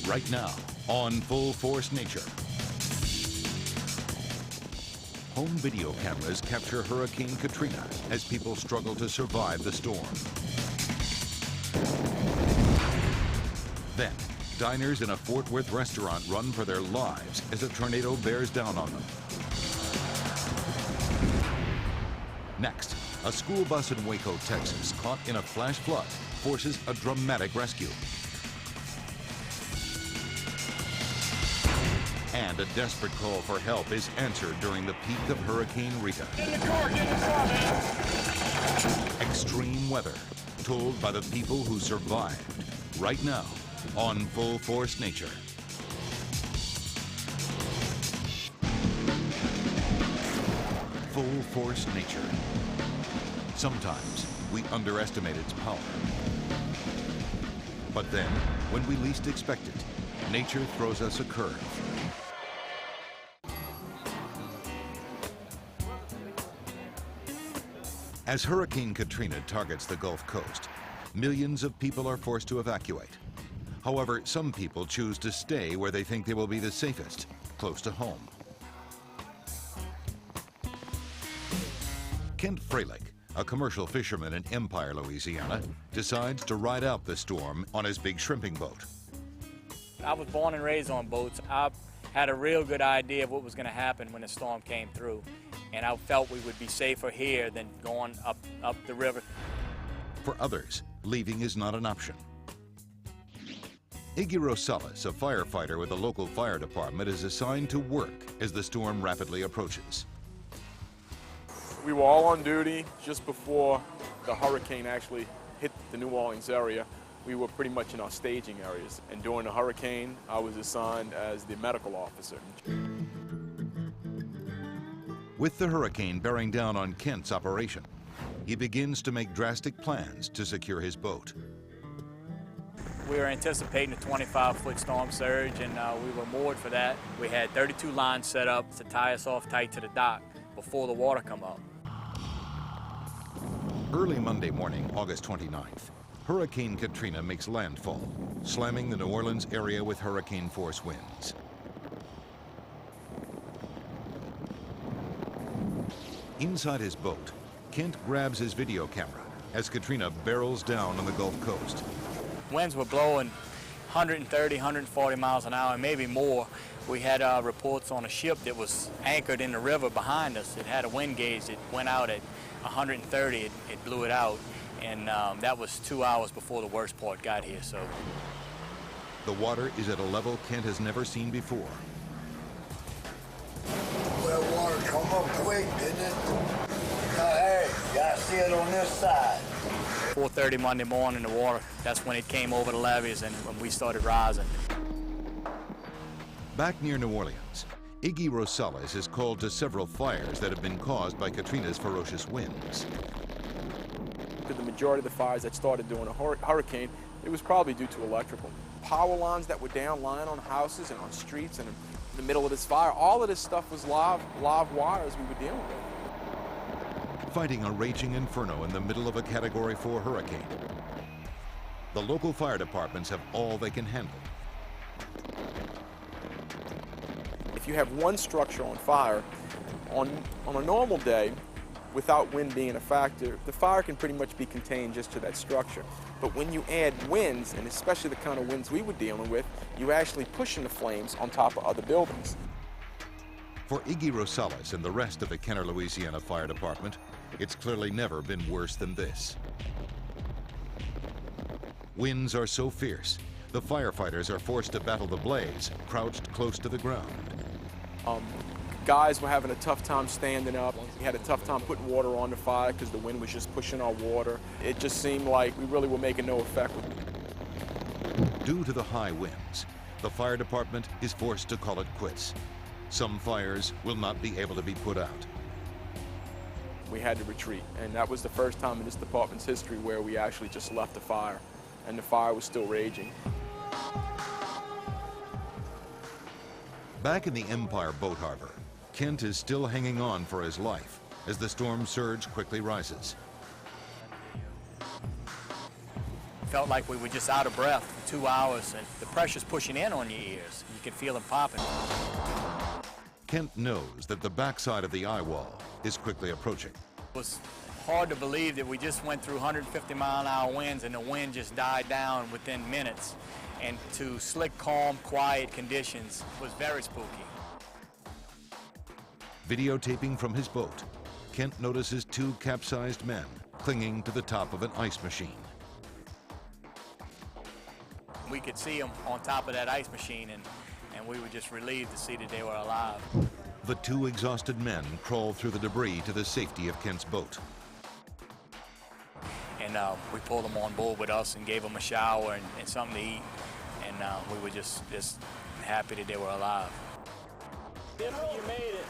right now on Full Force Nature. Home video cameras capture Hurricane Katrina as people struggle to survive the storm. Then, diners in a Fort Worth restaurant run for their lives as a tornado bears down on them. Next, a school bus in Waco, Texas, caught in a flash flood, forces a dramatic rescue. And a desperate call for help is answered during the peak of Hurricane Rita. Get in the car, man! Extreme weather, told by the people who survived, right now on Full Force Nature. Full Force Nature. Sometimes we underestimate its power. But then, when we least expect it, nature throws us a curve. As Hurricane Katrina targets the Gulf Coast, millions of people are forced to evacuate. However, some people choose to stay where they think they will be the safest, close to home. Kent Freilich, a commercial fisherman in Empire, Louisiana, decides to ride out the storm on his big shrimping boat. I was born and raised on boats. I had a real good idea of what was going to happen when the storm came through, and I felt we would be safer here than going up the river. For others, leaving is not an option. Iggy Rosales, a firefighter with the local fire department, is assigned to work as the storm rapidly approaches. We were all on duty just before the hurricane actually hit the New Orleans area. We were pretty much in our staging areas. And during the hurricane, I was assigned as the medical officer. With the hurricane bearing down on Kent's operation, he begins to make drastic plans to secure his boat. We were anticipating a 25-foot storm surge, and we were moored for that. We had 32 lines set up to tie us off tight to the dock before the water come up. Early Monday morning, August 29th, Hurricane Katrina makes landfall, slamming the New Orleans area with hurricane-force winds. Inside his boat, Kent grabs his video camera as Katrina barrels down on the Gulf Coast. Winds were blowing 130, 140 miles an hour, and maybe more. We had reports on a ship that was anchored in the river behind us. It had a wind gauge that went out at 130. It blew it out, and that was 2 hours before the worst part got here. So the water is at a level Kent has never seen before. Well, water come up quick, didn't it? Hey, you gotta see it on this side. 4:30 Monday morning, the water, that's when it came over the levees and when we started rising. Back near New Orleans, Iggy Rosales is called to several fires that have been caused by Katrina's ferocious winds. The majority of the fires that started during a hurricane, it was probably due to electrical. Power lines that were down, lying on houses and on streets, and in the middle of this fire, all of this stuff was live wires we were dealing with. Fighting a raging inferno in the middle of a Category 4 hurricane. The local fire departments have all they can handle. If you have one structure on fire, on a normal day, without wind being a factor, the fire can pretty much be contained just to that structure. But when you add winds, and especially the kind of winds we were dealing with, you're actually pushing the flames on top of other buildings. For Iggy Rosales and the rest of the Kenner, Louisiana Fire Department, it's clearly never been worse than this. Winds are so fierce, the firefighters are forced to battle the blaze, crouched close to the ground. Guys were having a tough time standing up. We had a tough time putting water on the fire because the wind was just pushing our water. It just seemed like we really were making no effect. Due to the high winds, the fire department is forced to call it quits. Some fires will not be able to be put out. We had to retreat, and that was the first time in this department's history where we actually just left the fire, and the fire was still raging. Back in the Empire boat harbor, Kent is still hanging on for his life as the storm surge quickly rises. Felt like we were just out of breath for 2 hours, and the pressure's pushing in on your ears. You can feel them popping. Kent knows that the backside of the eye wall is quickly approaching. It was hard to believe that we just went through 150-mile-an-hour winds and the wind just died down within minutes. And to slick, calm, quiet conditions was very spooky. Videotaping from his boat, Kent notices two capsized men clinging to the top of an ice machine. We could see them on top of that ice machine, and we were just relieved to see that they were alive. The two exhausted men crawl through the debris to the safety of Kent's boat. And we pulled them on board with us and gave them a shower and something to eat. And we were just happy that they were alive. You made it.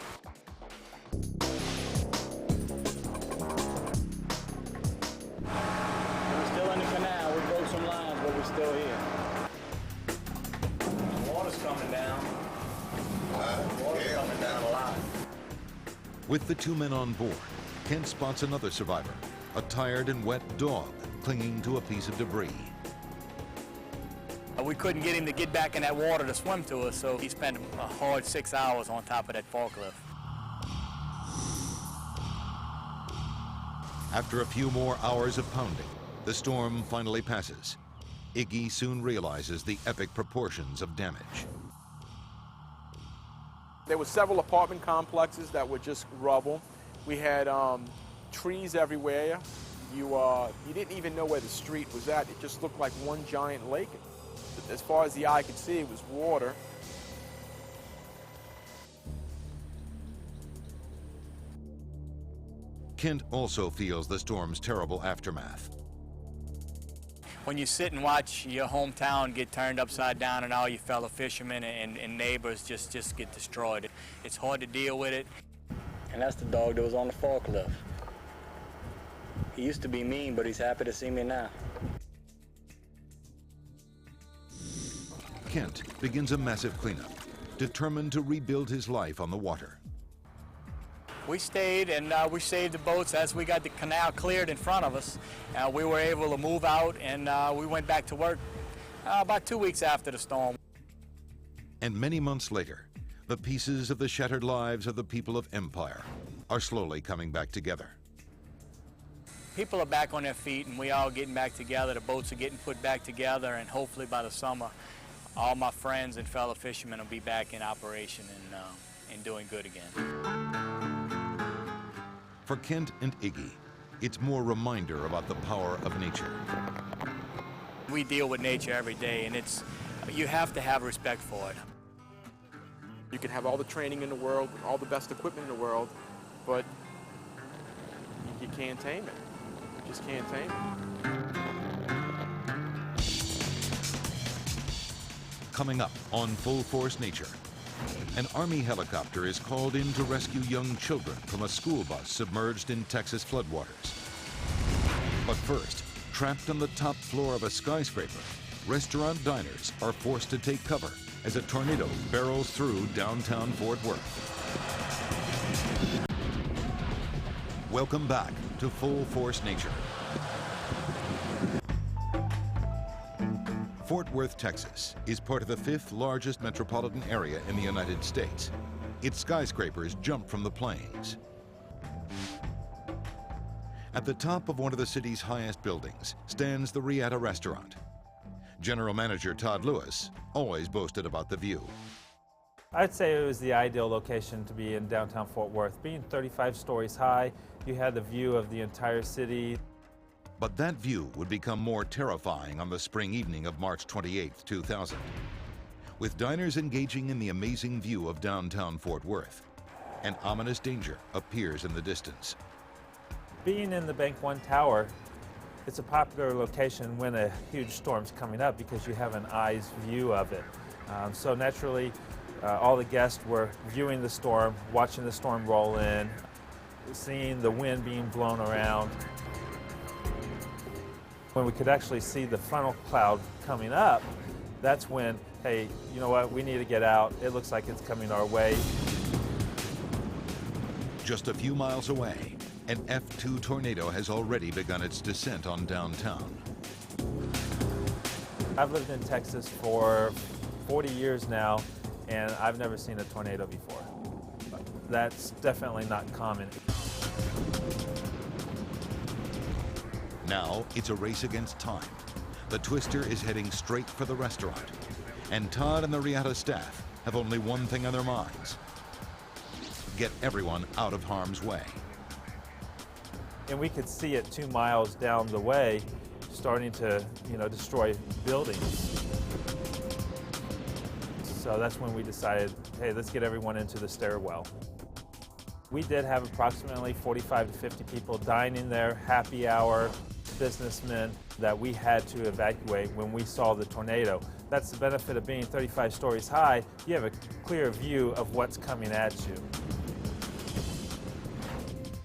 We're still in the canal. We broke some lines, but we're still here. The water's coming down. The water's coming down a lot. With the two men on board, Kent spots another survivor, a tired and wet dog clinging to a piece of debris. We couldn't get him to get back in that water to swim to us, so he spent a hard 6 hours on top of that forklift. After a few more hours of pounding, the storm finally passes. Iggy soon realizes the epic proportions of damage. There were several apartment complexes that were just rubble. We had trees everywhere. You didn't even know where the street was at. It just looked like one giant lake. As far as the eye could see, it was water. Kent also feels the storm's terrible aftermath. When you sit and watch your hometown get turned upside down and all your fellow fishermen and neighbors just get destroyed, it's hard to deal with it. And that's the dog that was on the forklift. He used to be mean, but he's happy to see me now. Kent begins a massive cleanup, determined to rebuild his life on the water. We stayed and we saved the boats as we got the canal cleared in front of us. We were able to move out and we went back to work about 2 weeks after the storm. And many months later, the pieces of the shattered lives of the people of Empire are slowly coming back together. People are back on their feet and we all getting back together. The boats are getting put back together, and hopefully by the summer, all my friends and fellow fishermen will be back in operation and doing good again. For Kent and Iggy, it's more reminder about the power of nature. We deal with nature every day, and you have to have respect for it. You can have all the training in the world, all the best equipment in the world, but you can't tame it. You just can't tame it. Coming up on Full Force Nature, an Army helicopter is called in to rescue young children from a school bus submerged in Texas floodwaters. But first, trapped on the top floor of a skyscraper, restaurant diners are forced to take cover as a tornado barrels through downtown Fort Worth. Welcome back to Full Force Nature. Fort Worth, Texas, is part of the 5th largest metropolitan area in the United States. Its skyscrapers jump from the plains. At the top of one of the city's highest buildings stands the Riata restaurant. General Manager Todd Lewis always boasted about the view. I'd say it was the ideal location to be in downtown Fort Worth. Being 35 stories high, you had the view of the entire city. But that view would become more terrifying on the spring evening of March 28, 2000. With diners engaging in the amazing view of downtown Fort Worth, an ominous danger appears in the distance. Being in the Bank One Tower, it's a popular location when a huge storm's coming up because you have an eye's view of it. So naturally, all the guests were viewing the storm, watching the storm roll in, seeing the wind being blown around. When we could actually see the funnel cloud coming up, that's when, hey, you know what, we need to get out. It looks like it's coming our way. Just a few miles away, an F2 tornado has already begun its descent on downtown. I've lived in Texas for 40 years now, and I've never seen a tornado before. That's definitely not common. Now it's a race against time. The Twister is heading straight for the restaurant, and Todd and the Riata staff have only one thing on their minds: get everyone out of harm's way. And we could see it 2 miles down the way, starting to, destroy buildings. So that's when we decided, hey, let's get everyone into the stairwell. We did have approximately 45 to 50 people dining there, happy hour, businessmen that we had to evacuate when we saw the tornado. That's the benefit of being 35 stories high. You have a clear view of what's coming at you.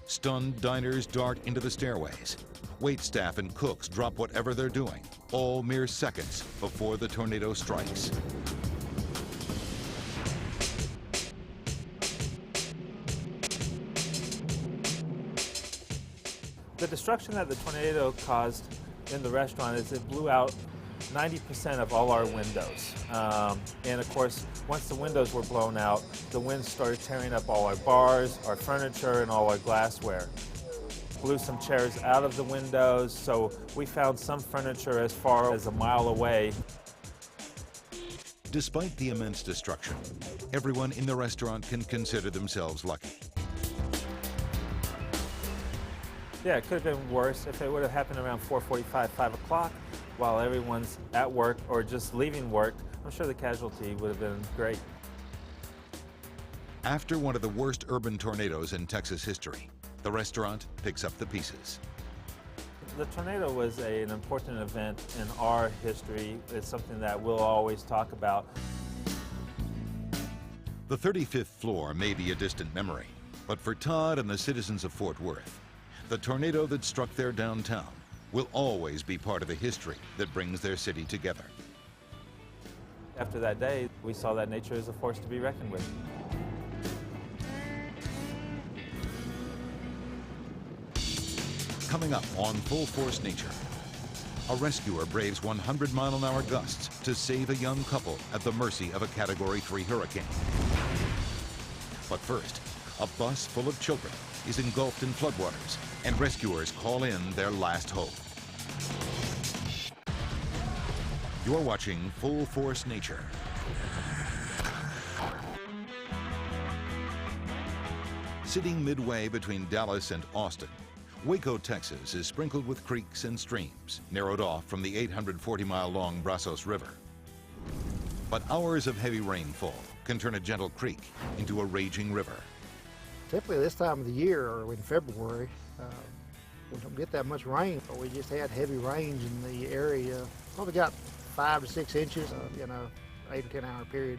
Stunned diners dart into the stairways. Wait staff and cooks drop whatever they're doing, all mere seconds before the tornado strikes. The destruction that the tornado caused in the restaurant is it blew out 90% of all our windows. And of course, once the windows were blown out, the wind started tearing up all our bars, our furniture, and all our glassware. Blew some chairs out of the windows, so we found some furniture as far as a mile away. Despite the immense destruction, everyone in the restaurant can consider themselves lucky. Yeah, it could have been worse if it would have happened around 4:45, 5 o'clock while everyone's at work or just leaving work. I'm sure the casualty would have been great. After one of the worst urban tornadoes in Texas history, the restaurant picks up the pieces. The tornado was an important event in our history. It's something that we'll always talk about. The 35th floor may be a distant memory, but for Todd and the citizens of Fort Worth, the tornado that struck their downtown will always be part of the history that brings their city together. After that day, we saw that nature is a force to be reckoned with. Coming up on Full Force Nature, a rescuer braves 100-mile-an-hour gusts to save a young couple at the mercy of a Category 3 hurricane. But first, a bus full of children is engulfed in floodwaters, and rescuers call in their last hope. You're watching Full Force Nature. Sitting midway between Dallas and Austin, Waco, Texas is sprinkled with creeks and streams, narrowed off from the 840-mile-long Brazos River. But hours of heavy rainfall can turn a gentle creek into a raging river. Typically this time of the year, or in February, we don't get that much rain. We just had heavy rains in the area. Probably got 5 to 6 inches, 8 or 10 hour period.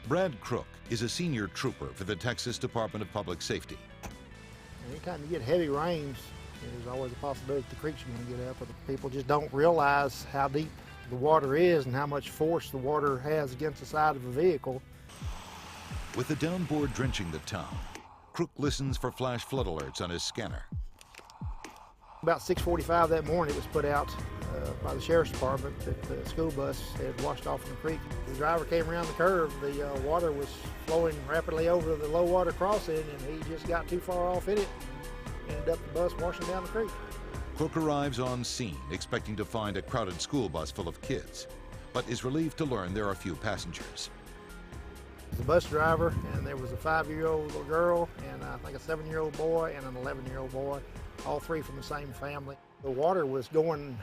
Brad Crook is a senior trooper for the Texas Department of Public Safety. Anytime you get heavy rains, there's always a possibility the creeks are going to get up. But people just don't realize how deep the water is and how much force the water has against the side of a vehicle. With the downpour drenching the town, Crook listens for flash flood alerts on his scanner. About 6:45 that morning, it was put out by the sheriff's department that the school bus had washed off in the creek. The driver came around the curve. The water was flowing rapidly over the low water crossing, and he just got too far off in it. Ended up the bus washing down the creek. Crook arrives on scene expecting to find a crowded school bus full of kids, but is relieved to learn there are few passengers. The bus driver, and there was a 5-year-old little girl, and I think a 7-year-old boy and an 11-year-old boy, all three from the same family. The water was going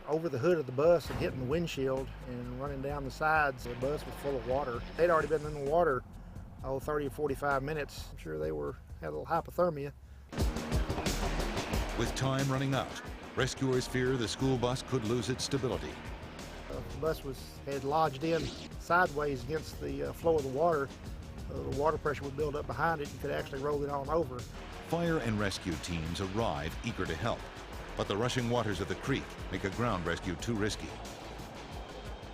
over the hood of the bus and hitting the windshield and running down the sides. The bus was full of water. They'd already been in the water 30 or 45 minutes. I'm sure they had a little hypothermia. With time running out, rescuers fear the school bus could lose its stability. The bus had lodged in sideways against the flow of the water. The water pressure would build up behind it. You could actually roll it on over. Fire and rescue teams arrive eager to help, but the rushing waters of the creek make a ground rescue too risky.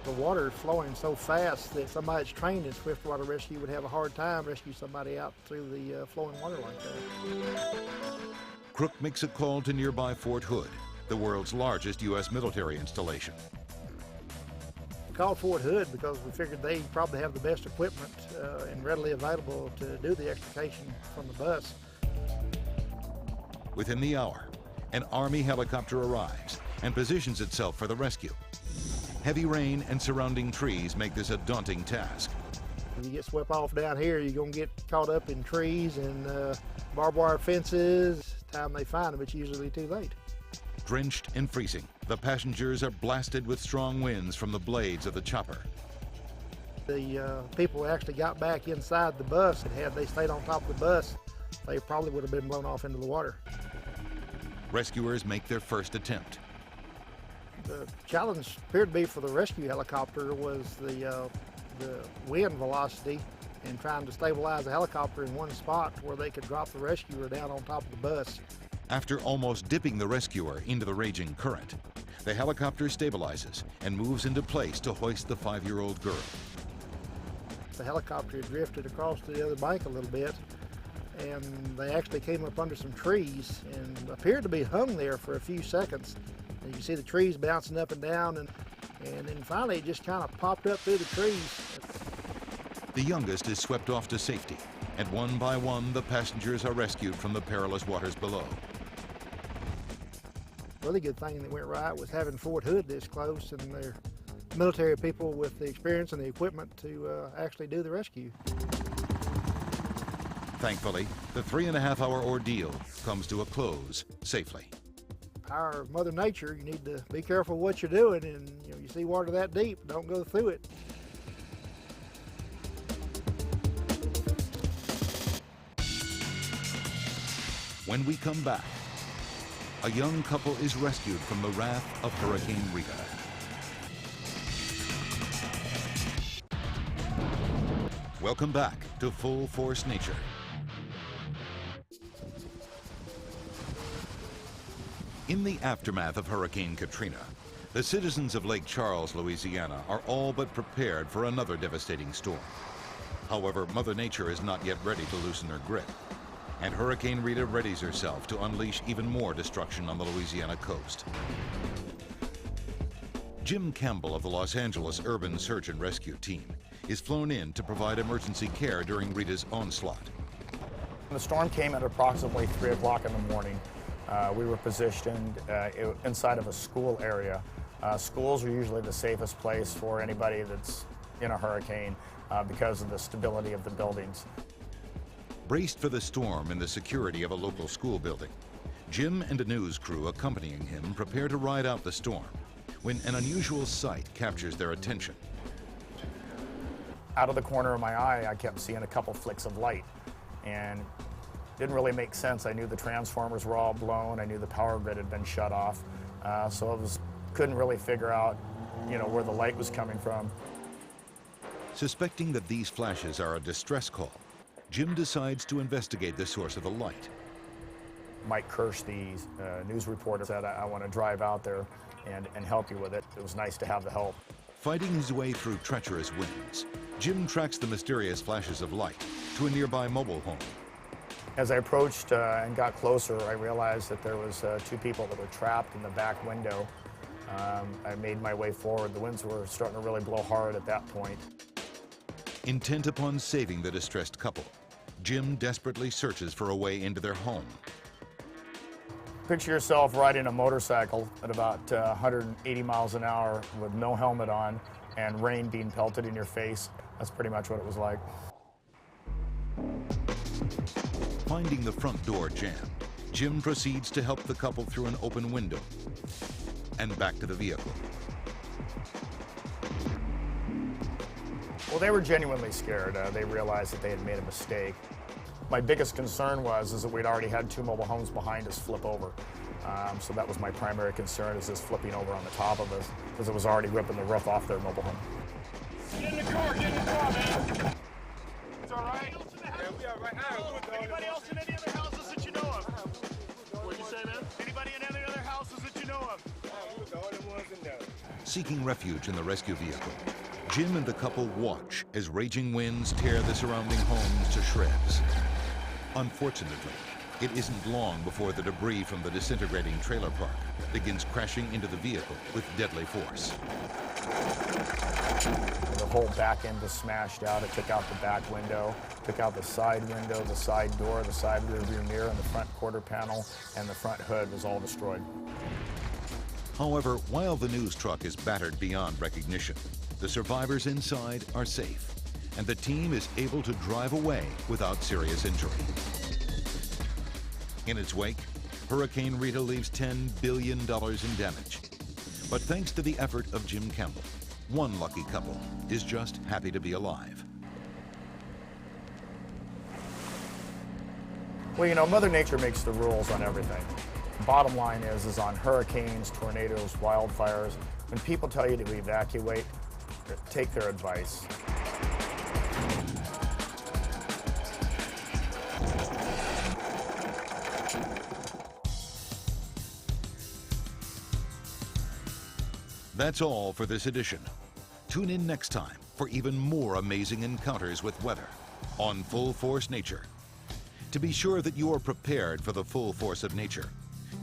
The water is flowing so fast that somebody that's trained in swiftwater rescue would have a hard time rescue somebody out through the flowing water like that. Crook makes a call to nearby Fort Hood, the world's largest U.S. military installation. called Fort Hood because we figured they probably have the best equipment and readily available to do the extrication from the bus. Within the hour, an Army helicopter arrives and positions itself for the rescue. Heavy rain and surrounding trees make this a daunting task. If you get swept off down here, you're going to get caught up in trees and barbed wire fences. Time they find them, it's usually too late. Drenched and freezing, the passengers are blasted with strong winds from the blades of the chopper. The people who actually got back inside the bus, and had they stayed on top of the bus, they probably would have been blown off into the water. Rescuers make their first attempt. The challenge appeared to be for the rescue helicopter was the wind velocity and trying to stabilize the helicopter in one spot where they could drop the rescuer down on top of the bus. After almost dipping the rescuer into the raging current, the helicopter stabilizes and moves into place to hoist the 5-year-old girl. The helicopter had drifted across to the other bank a little bit, and they actually came up under some trees and appeared to be hung there for a few seconds. And you can see the trees bouncing up and down, and then finally it just kind of popped up through the trees. The youngest is swept off to safety, and one by one the passengers are rescued from the perilous waters below. Really good thing that went right was having Fort Hood this close and their military people with the experience and the equipment to actually do the rescue. Thankfully, the 3.5-hour ordeal comes to a close safely. Power of Mother Nature, you need to be careful what you're doing, and you see water that deep, don't go through it. When we come back, a young couple is rescued from the wrath of Hurricane Rita. Welcome back to Full Force Nature. In the aftermath of Hurricane Katrina, the citizens of Lake Charles, Louisiana, are all but prepared for another devastating storm. However, Mother Nature is not yet ready to loosen her grip, and Hurricane Rita readies herself to unleash even more destruction on the Louisiana coast. Jim Campbell of the Los Angeles Urban Search and Rescue Team is flown in to provide emergency care during Rita's onslaught. The storm came at approximately 3 o'clock in the morning. We were positioned inside of a school area. Schools are usually the safest place for anybody that's in a hurricane because of the stability of the buildings. Braced for the storm in the security of a local school building, Jim and a news crew accompanying him prepare to ride out the storm when an unusual sight captures their attention. Out of the corner of my eye, I kept seeing a couple flicks of light, and didn't really make sense. I knew the transformers were all blown. I knew the power grid had been shut off, so I couldn't really figure out, where the light was coming from. Suspecting that these flashes are a distress call, Jim decides to investigate the source of the light. Mike Kirsch, the news reporter, said, I want to drive out there and help you with it. It was nice to have the help. Fighting his way through treacherous winds, Jim tracks the mysterious flashes of light to a nearby mobile home. As I approached and got closer, I realized that there was 2 people that were trapped in the back window. I made my way forward. The winds were starting to really blow hard at that point. Intent upon saving the distressed couple, Jim desperately searches for a way into their home. Picture yourself riding a motorcycle at about 180 miles an hour with no helmet on and rain being pelted in your face. That's pretty much what it was like. Finding the front door jammed, Jim proceeds to help the couple through an open window and back to the vehicle. Well, they were genuinely scared. They realized that they had made a mistake. My biggest concern was that we'd already had 2 mobile homes behind us flip over. So that was my primary concern, is this flipping over on the top of us, because it was already ripping the roof off their mobile home. Get in the car, man. It's all right. Yeah, we all right. Anybody else in any other houses that you know of? What'd you say, man? Anybody in any other houses that you know of? We were the only ones in there. Seeking refuge in the rescue vehicle, Jim and the couple watch as raging winds tear the surrounding homes to shreds. Unfortunately, it isn't long before the debris from the disintegrating trailer park begins crashing into the vehicle with deadly force. The whole back end was smashed out. It took out the back window, took out the side window, the side door, the side rearview mirror, and the front quarter panel, and the front hood was all destroyed. However, while the news truck is battered beyond recognition, the survivors inside are safe, and the team is able to drive away without serious injury. In its wake, Hurricane Rita leaves $10 billion in damage. But thanks to the effort of Jim Campbell, one lucky couple is just happy to be alive. Well, you know, Mother Nature makes the rules on everything. Bottom line is on hurricanes, tornadoes, wildfires, when people tell you to evacuate, take their advice. That's all for this edition. Tune in next time for even more amazing encounters with weather on Full Force Nature. To be sure that you are prepared for the full force of nature,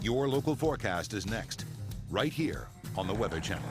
your local forecast is next, right here on the Weather Channel.